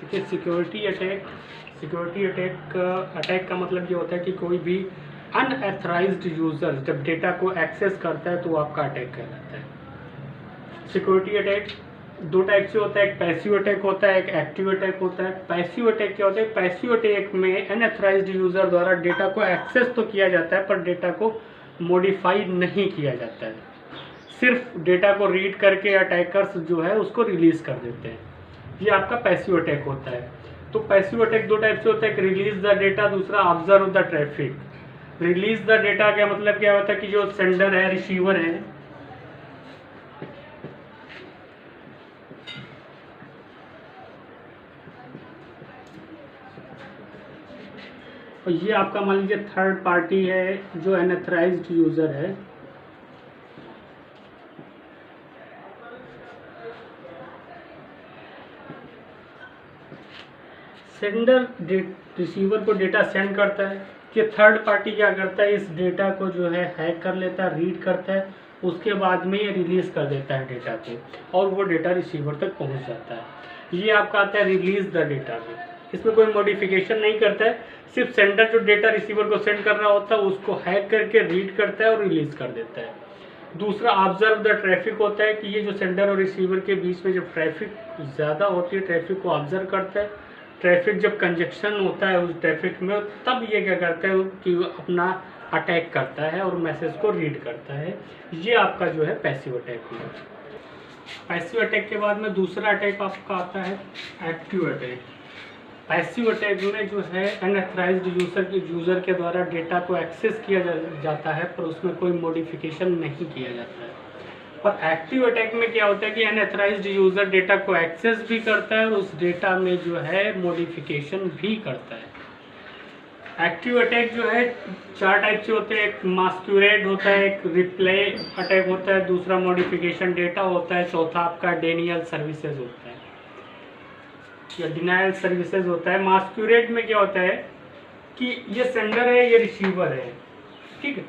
देखिए, security attack का मतलब ये होता है कि कोई भी अनएथराइज्ड यूज़र जब डेटा को एक्सेस करता है तो वो आपका अटैक कहलाता है। सिक्योरिटी अटैक दो टाइप से होता है, एक पैसिव अटैक होता है, एक एक्टिव अटैक होता है। पैसिव अटैक क्या होता है? पैसिव अटैक में अनएथराइज्ड यूज़र द्वारा डेटा को एक्सेस तो किया जाता है पर डेटा को मॉडिफाई नहीं किया जाता है, सिर्फ डेटा को रीड करके अटैकर्स जो है उसको रिलीज कर देते हैं। ये आपका पैसिव अटैक होता है। तो पैसिव अटैक दो टाइप से होता है, एक रिलीज द डेटा, दूसरा observe the traffic. Release the data क्या मतलब क्या होता है कि जो सेंडर है, रिसीवर है, और ये आपका मान लीजिए थर्ड पार्टी है जो अनऑथराइज्ड यूजर है। सेंडर रिसीवर को डेटा सेंड करता है, कि थर्ड पार्टी क्या करता है, इस डेटा को जो है हैक कर लेता है, रीड करता है, उसके बाद में ये रिलीज कर देता है डेटा को और वो डेटा रिसीवर तक पहुंच जाता है। ये आपका आता है रिलीज द डेटा में। इसमें कोई मॉडिफिकेशन नहीं करता है, सिर्फ सेंडर जो डेटा रिसीवर को सेंड कर रहा होता है उसको हैक करके रीड करता है और रिलीज कर देता है। दूसरा ऑब्जर्व द ट्रैफिक होता है कि ये जो सेंडर और रिसीवर के बीच में जब ट्रैफिक ज़्यादा होती है, ट्रैफिक को ऑब्जर्व करता है। ट्रैफिक जब कंजक्शन होता है उस ट्रैफिक में, तब ये क्या करता है कि अपना अटैक करता है और मैसेज को रीड करता है। ये आपका जो है पैसिव अटैक हुआ। पैसिव अटैक के बाद में दूसरा अटैक आपका आता है एक्टिव अटैक। पैसिव अटैक में जो है अनऑथराइज्ड यूज़र के द्वारा डेटा को एक्सेस किया जाता है पर उसमें कोई मॉडिफिकेशन नहीं किया जाता है। और एक्टिव अटैक में क्या होता है कि अनऑथराइज्ड यूज़र डेटा को एक्सेस भी करता है और उस डेटा में जो है मॉडिफिकेशन भी करता है। एक्टिव अटैक जो है चार टाइप से होते हैं, एक मास्क्यूरेड होता है, एक रिप्ले अटैक होता है, दूसरा मॉडिफिकेशन डेटा होता है, चौथा आपका डेनियल सर्विसेज होता है या डिनायल सर्विसेज होता है। मास्क्यूरेड में क्या होता है कि ये सेंडर है, ये रिसीवर है, ठीक है,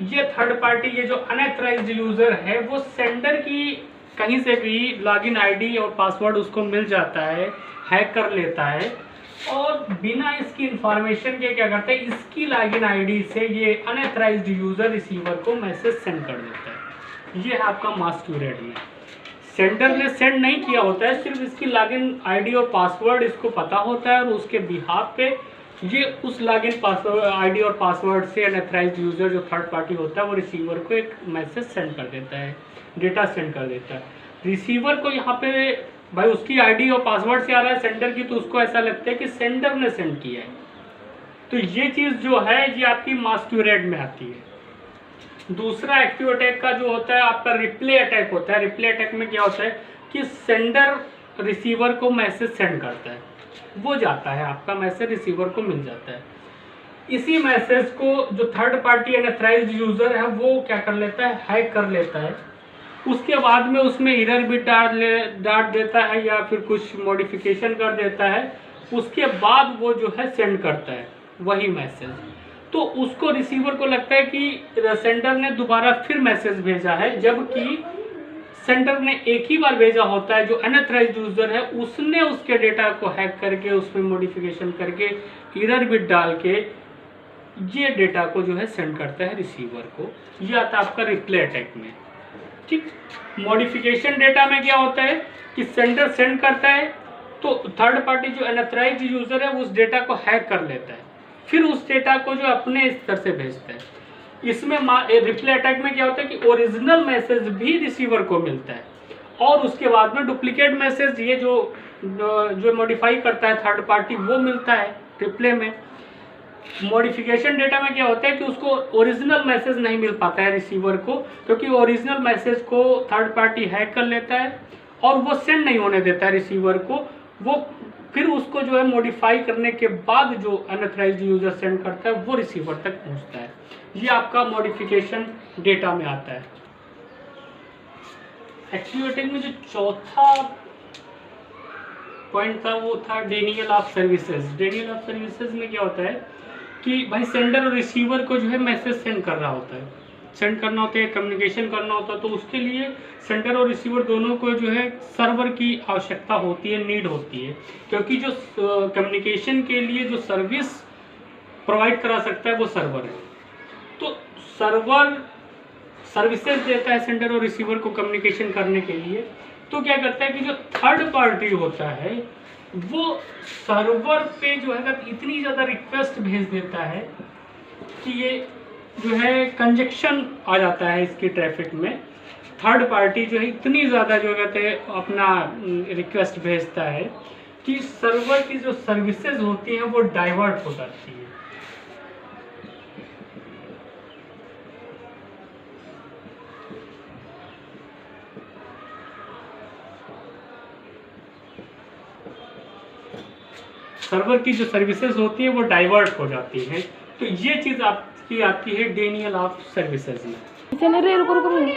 ये थर्ड पार्टी, ये जो अनऑथराइज्ड यूजर है वो सेंडर की कहीं से भी लॉगिन आईडी और पासवर्ड उसको मिल जाता है, हैक कर लेता है और बिना इसकी इंफॉर्मेशन के क्या करता है, इसकी लॉगिन आईडी से ये अनऑथराइज्ड यूजर रिसीवर को मैसेज सेंड कर देता है। ये है आपका मास्क्यूरेड में। सेंडर ने सेंड नहीं किया होता है, सिर्फ इसकी लॉगिन आईडी और पासवर्ड इसको पता होता है और उसके बिहाफ पे ये उस लॉगिन पासवर्ड आईडी और पासवर्ड से अनऑथराइज्ड यूजर जो थर्ड पार्टी होता है वो रिसीवर को एक मैसेज सेंड कर देता है, डेटा सेंड कर देता है। रिसीवर को यहाँ पे भाई उसकी आईडी और पासवर्ड से आ रहा है सेंडर की, तो उसको ऐसा लगता है कि सेंडर ने सेंड किया है। तो ये चीज़ जो है ये आपकी मास्क्यूरेड में आती है। दूसरा एक्टिव अटैक का जो होता है आपका रिप्ले अटैक होता है। रिप्ले अटैक में क्या होता है कि सेंडर रिसीवर को मैसेज सेंड करता है, वो जाता है, आपका मैसेज रिसीवर को मिल जाता है। इसी मैसेज को जो थर्ड पार्टी अनऑथराइज्ड यूजर है वो क्या कर लेता है, हैक कर लेता है। उसके बाद में उसमें एरर भी डाल देता है या फिर कुछ मॉडिफिकेशन कर देता है। उसके बाद वो जो है सेंड करता है वही मैसेज। तो उसको रिसीवर को लगता है कि सेंडर ने दोबारा फिर मैसेज भेजा है, जबकि सेंडर ने एक ही बार भेजा होता है। जो अनऑथराइज्ड यूजर है उसने उसके डेटा को हैक करके उसमें मॉडिफिकेशन करके एरर बिट डाल के ये डेटा को जो है सेंड करता है रिसीवर को। ये आता है आपका रिप्ले अटैक में, ठीक। मॉडिफिकेशन डेटा में क्या होता है कि सेंडर सेंड करता है तो थर्ड पार्टी जो अनऑथराइज्ड यूजर है उस डेटा को हैक कर लेता है, फिर उस डेटा को जो अपने स्तर से भेजता है। इसमें रिप्ले अटैक में क्या होता है कि ओरिजिनल मैसेज भी रिसीवर को मिलता है और उसके बाद में डुप्लीकेट मैसेज ये जो मॉडिफाई करता है थर्ड पार्टी वो मिलता है रिप्ले में। मॉडिफिकेशन डेटा में क्या होता है कि उसको ओरिजिनल मैसेज नहीं मिल पाता है रिसीवर को, क्योंकि ओरिजिनल मैसेज को थर्ड पार्टी हैक कर लेता है और वो सेंड नहीं होने देता है रिसीवर को। वो फिर उसको जो है मॉडिफाई करने के बाद जो अनऑथराइज्ड यूजर सेंड करता है वो रिसीवर तक पहुंचता है। ये आपका मॉडिफिकेशन डेटा में आता है। एक्चुएटिंग में जो चौथा पॉइंट था वो था Daniel of services. Daniel of services में क्या होता है कि भाई सेंडर और रिसीवर को जो है मैसेज सेंड कर रहा होता है, सेंड करना होता है, कम्युनिकेशन करना होता है, तो उसके लिए सेंडर और रिसीवर दोनों को जो है सर्वर की आवश्यकता होती है, नीड होती है, क्योंकि जो कम्युनिकेशन के लिए जो सर्विस प्रोवाइड करा सकता है वो सर्वर है। तो सर्वर सर्विसेज देता है सेंडर और रिसीवर को कम्युनिकेशन करने के लिए। तो क्या करता है कि जो थर्ड पार्टी होता है वो सर्वर पे जो है इतनी ज़्यादा रिक्वेस्ट भेज देता है कि ये जो है कंजेक्शन आ जाता है इसकी ट्रैफिक में। थर्ड पार्टी जो है इतनी ज़्यादा जो कहते हैं अपना रिक्वेस्ट भेजता है कि सर्वर की जो सर्विसेज होती हैं वो डाइवर्ट हो जाती है। सर्वर की जो सर्विसेज होती है वो डाइवर्ट हो जाती है। तो ये चीज़ आपकी आती है डेनियल ऑफ सर्विसेज में।